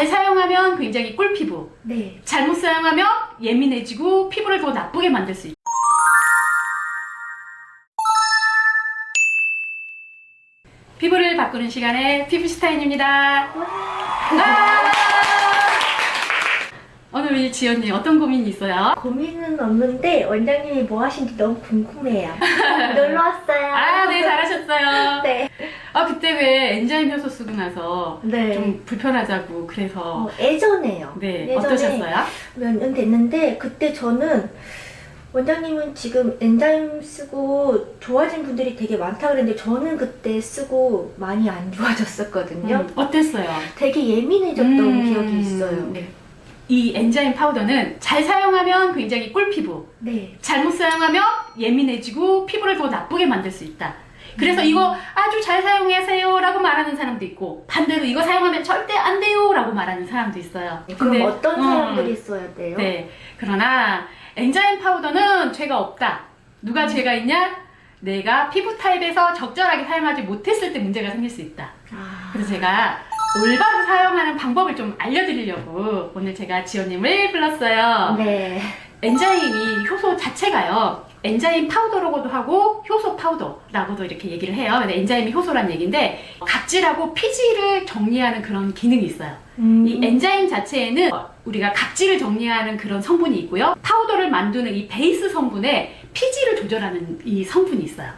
잘 사용하면 굉장히 꿀피부, 네. 잘못 사용하면 예민해지고 피부를 더 나쁘게 만들 수 있다. 피부를 바꾸는 시간에 피부시타인입니다. 오늘 우리 지연님 어떤 고민이 있어요? 고민은 없는데 원장님이 뭐 하신지 너무 궁금해요. 놀러 왔어요. 아, 네, 잘하셨어요. 네. 그때 왜 엔자임 효소 쓰고 나서 네. 좀 불편하자고 그래서 예전에요. 네, 예전에 어떠셨어요? 몇 년 됐는데 그때 저는 원장님은 지금 엔자임 쓰고 좋아진 분들이 되게 많다 그랬는데 저는 그때 쓰고 많이 안 좋아졌었거든요. 어땠어요? 되게 예민해졌던 기억이 있어요. 네. 이 엔자임 파우더는 잘 사용하면 굉장히 꿀피부, 네. 잘못 사용하면 예민해지고 피부를 더 나쁘게 만들 수 있다. 그래서 이거 아주 잘 사용하세요 라고 말하는 사람도 있고, 반대로 이거 사용하면 절대 안 돼요 라고 말하는 사람도 있어요. 그럼 어떤 사람들이 써야 돼요? 네. 그러나 엔자임 파우더는 죄가 없다. 누가 죄가 있냐? 내가 피부 타입에서 적절하게 사용하지 못했을 때 문제가 생길 수 있다. 그래서 제가 올바로 사용하는 방법을 좀 알려드리려고 오늘 제가 지연님을 불렀어요. 네. 엔자임이 효소 자체가요, 엔자임 파우더라고도 하고 효소 파우더라고도 이렇게 얘기를 해요. 근데 엔자임이 효소란 얘기인데 각질하고 피지를 정리하는 그런 기능이 있어요. 이 엔자임 자체에는 우리가 각질을 정리하는 그런 성분이 있고요, 파우더를 만드는 이 베이스 성분에 피지를 조절하는 이 성분이 있어요.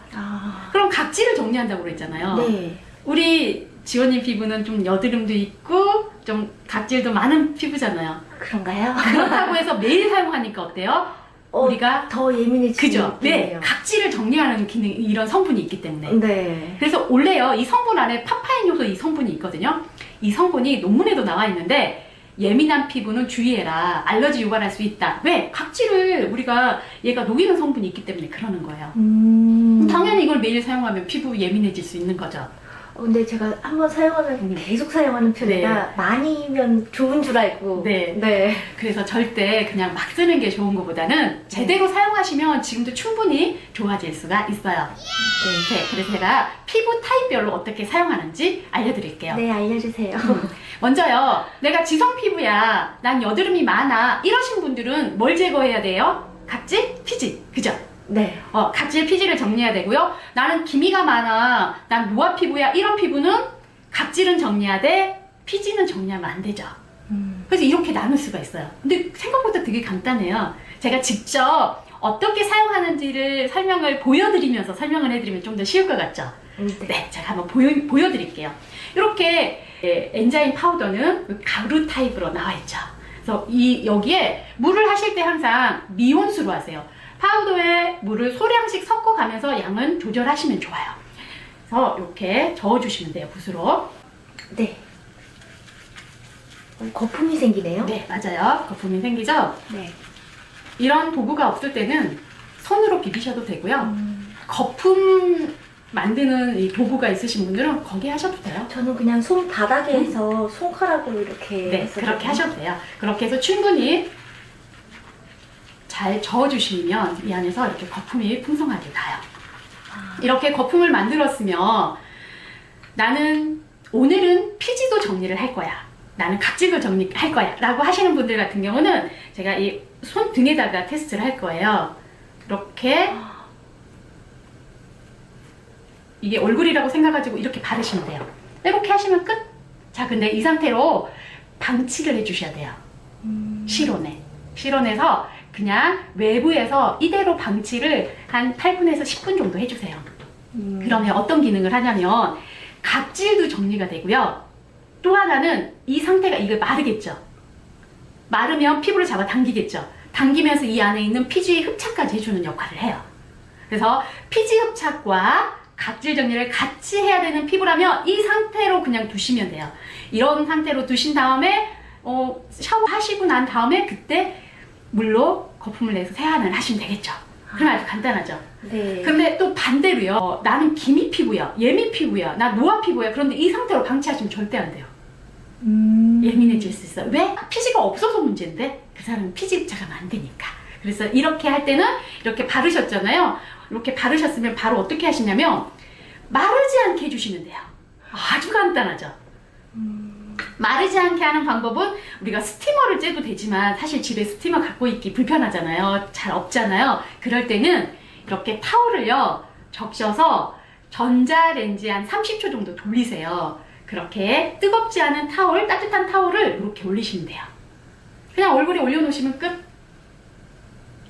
그럼 각질을 정리한다고 그랬잖아요. 네. 우리 지원님 피부는 좀 여드름도 있고 좀 각질도 많은 피부잖아요. 그런가요? 그렇다고 해서 매일 사용하니까 어때요? 우리가 더 예민해지죠. 그죠? 네, 각질을 정리하는 기능, 이런 성분이 있기 때문에. 네. 그래서 원래요, 이 성분 안에 파파인 요소 이 성분이 있거든요. 이 성분이 논문에도 나와 있는데 예민한 피부는 주의해라, 알러지 유발할 수 있다. 왜? 각질을 우리가 얘가 녹이는 성분이 있기 때문에 그러는 거예요. 당연히 이걸 매일 사용하면 피부 예민해질 수 있는 거죠. 근데 제가 한번 사용하면 계속 사용하는 편이라 네. 많이면 좋은 줄 알고. 네. 네. 그래서 절대 그냥 막 쓰는 게 좋은 것보다는 제대로 사용하시면 지금도 충분히 좋아질 수가 있어요. 네. 그래서 제가 피부 타입별로 어떻게 사용하는지 알려드릴게요. 네, 알려주세요. 먼저요, 내가 지성 피부야, 난 여드름이 많아, 이러신 분들은 뭘 제거해야 돼요? 각질, 피지, 그죠? 네. 각질, 피지를 정리해야 되고요. 나는 기미가 많아, 난 노화 피부야, 이런 피부는 각질은 정리하되 피지는 정리하면 안 되죠. 그래서 이렇게 나눌 수가 있어요. 근데 생각보다 되게 간단해요. 제가 직접 어떻게 사용하는지를 보여드리면서 설명을 해드리면 좀 더 쉬울 것 같죠? 네, 제가 한번 보여드릴게요. 이렇게 엔자임 파우더는 가루 타입으로 나와 있죠. 그래서 여기에 물을 하실 때 항상 미온수로 하세요. 파우더에 물을 소량씩 섞어가면서 양은 조절하시면 좋아요. 그래서 이렇게 저어주시면 돼요, 붓으로. 네. 거품이 생기네요. 네, 맞아요. 거품이 생기죠? 네. 이런 도구가 없을 때는 손으로 비비셔도 되고요. 거품 만드는 이 도구가 있으신 분들은 거기에 하셔도 돼요. 저는 그냥 손바닥에 해서 손가락으로 이렇게 네, 했었거든요. 그렇게 하셔도 돼요. 그렇게 해서 충분히 잘 저어주시면 이 안에서 이렇게 거품이 풍성하게 나요. 이렇게 거품을 만들었으면 나는 오늘은 피지도 정리를 할 거야, 나는 각질도 정리할 거야 라고 하시는 분들 같은 경우는 제가 이 손등에다가 테스트를 할 거예요. 이렇게 이게 얼굴이라고 생각하시고 이렇게 바르시면 돼요. 이렇게 하시면 끝. 자, 근데 이 상태로 방치를 해주셔야 돼요. 실온에서 그냥 외부에서 이대로 방치를 한 8분에서 10분 정도 해주세요. 그러면 어떤 기능을 하냐면 각질도 정리가 되고요. 또 하나는 이 상태가 이게 마르겠죠. 마르면 피부를 잡아 당기겠죠. 당기면서 이 안에 있는 피지 흡착까지 해주는 역할을 해요. 그래서 피지 흡착과 각질 정리를 같이 해야 되는 피부라면 이 상태로 그냥 두시면 돼요. 이런 상태로 두신 다음에 샤워하시고 난 다음에 그때 물로 거품을 내서 세안을 하시면 되겠죠. 그럼 아주 간단하죠. 네. 근데 또 반대로요, 나는 기미 피부야, 예민 피부야, 나 노화 피부야, 그런데 이 상태로 방치하시면 절대 안 돼요. 예민해질 수 있어요. 왜? 피지가 없어서 문제인데 그 사람은 피지 흡착하면 안 되니까. 그래서 이렇게 할 때는 이렇게 바르셨잖아요. 이렇게 바르셨으면 바로 어떻게 하시냐면 마르지 않게 해주시면 돼요. 아주 간단하죠. 마르지 않게 하는 방법은 우리가 스티머를 쬐도 되지만 사실 집에 스티머 갖고 있기 불편하잖아요. 잘 없잖아요. 그럴 때는 이렇게 타올을요 적셔서 전자레인지에 한 30초 정도 돌리세요. 그렇게 뜨겁지 않은 타올, 따뜻한 타올을 이렇게 올리시면 돼요. 그냥 얼굴에 올려놓으시면 끝.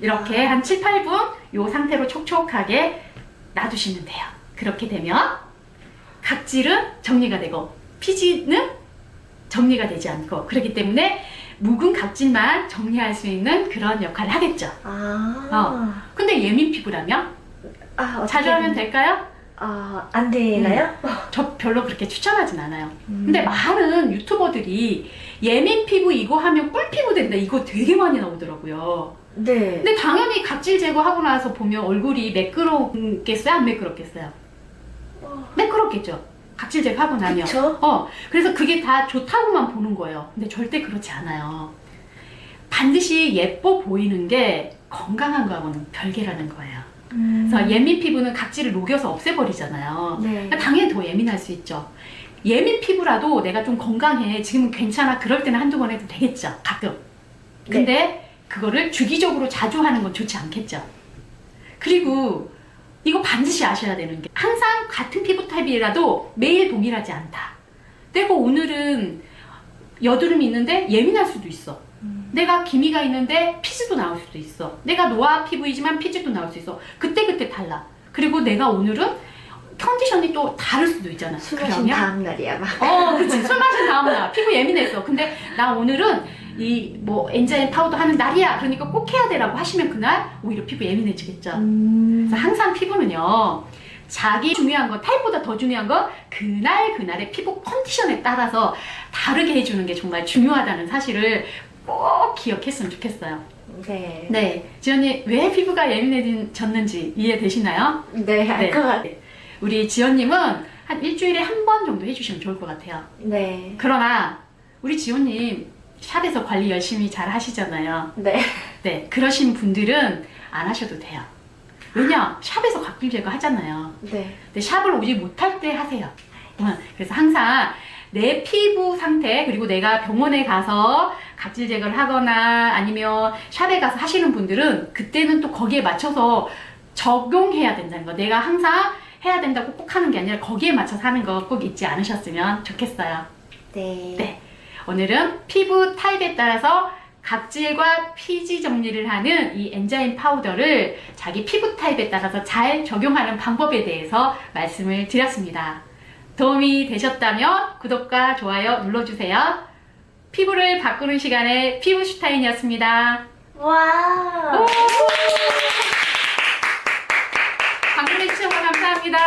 이렇게 한 7, 8분 이 상태로 촉촉하게 놔두시면 돼요. 그렇게 되면 각질은 정리가 되고 피지는 정리가 되지 않고, 그렇기 때문에 묵은 각질만 정리할 수 있는 그런 역할을 하겠죠. 근데 예민 피부라면 자주 하면 될까요? 안 되나요? 저 별로 그렇게 추천하진 않아요. 근데 많은 유튜버들이 예민 피부 이거 하면 꿀 피부 된다 이거 되게 많이 나오더라고요. 네. 근데 당연히 각질 제거하고 나서 보면 얼굴이 매끄럽겠어요? 안 매끄럽겠어요? 매끄럽겠죠? 각질 제거하고 나면. 그쵸? 그래서 그게 다 좋다고만 보는 거예요. 근데 절대 그렇지 않아요. 반드시 예뻐 보이는 게 건강한 거하고는 별개라는 거예요. 그래서 예민 피부는 각질을 녹여서 없애버리잖아요. 네. 그러니까 당연히 더 예민할 수 있죠. 예민 피부라도 내가 좀 건강해, 지금은 괜찮아, 그럴 때는 한두 번 해도 되겠죠, 가끔. 근데 그거를 주기적으로 자주 하는 건 좋지 않겠죠. 그리고 이거 반드시 아셔야 되는 게, 항상 같은 피부 타입이라도 매일 동일하지 않다. 내가 오늘은 여드름이 있는데 예민할 수도 있어. 내가 기미가 있는데 피지도 나올 수도 있어. 내가 노화 피부이지만 피지도 나올 수 있어. 그때그때 달라. 그리고 내가 오늘은 컨디션이 또 다를 수도 있잖아. 술 마신 다음 날이야 막. 그치. 술 마신 다음날 피부 예민했어. 근데 나 오늘은 이 뭐 엔자임 파우더 하는 날이야. 그러니까 꼭 해야 돼라고 하시면 그날 오히려 피부 예민해지겠죠. 그래서 항상 피부는요, 자기 중요한 거, 타입보다 더 중요한 거 그날의 피부 컨디션에 따라서 다르게 해주는 게 정말 중요하다는 사실을 꼭 기억했으면 좋겠어요. 네. 네, 지연님 왜 피부가 예민해졌는지 이해되시나요? 네, 알 것 같아요. 우리 지연님은 한 일주일에 한 번 정도 해주시면 좋을 것 같아요. 네. 그러나 우리 지연님 샵에서 관리 열심히 잘 하시잖아요. 네. 네, 그러신 분들은 안 하셔도 돼요. 왜냐? 샵에서 각질 제거 하잖아요. 네. 근데 샵을 오지 못할 때 하세요. 그래서 항상 내 피부 상태, 그리고 내가 병원에 가서 각질 제거를 하거나 아니면 샵에 가서 하시는 분들은 그때는 또 거기에 맞춰서 적용해야 된다는 거. 내가 항상 해야 된다고 꼭 하는 게 아니라 거기에 맞춰서 하는 거 꼭 잊지 않으셨으면 좋겠어요. 네. 네. 오늘은 피부 타입에 따라서 각질과 피지 정리를 하는 이 엔자임 파우더를 자기 피부 타입에 따라서 잘 적용하는 방법에 대해서 말씀을 드렸습니다. 도움이 되셨다면 구독과 좋아요 눌러주세요. 피부를 바꾸는 시간의 피부슈타인이었습니다. 와. 방문해주셔서 감사합니다.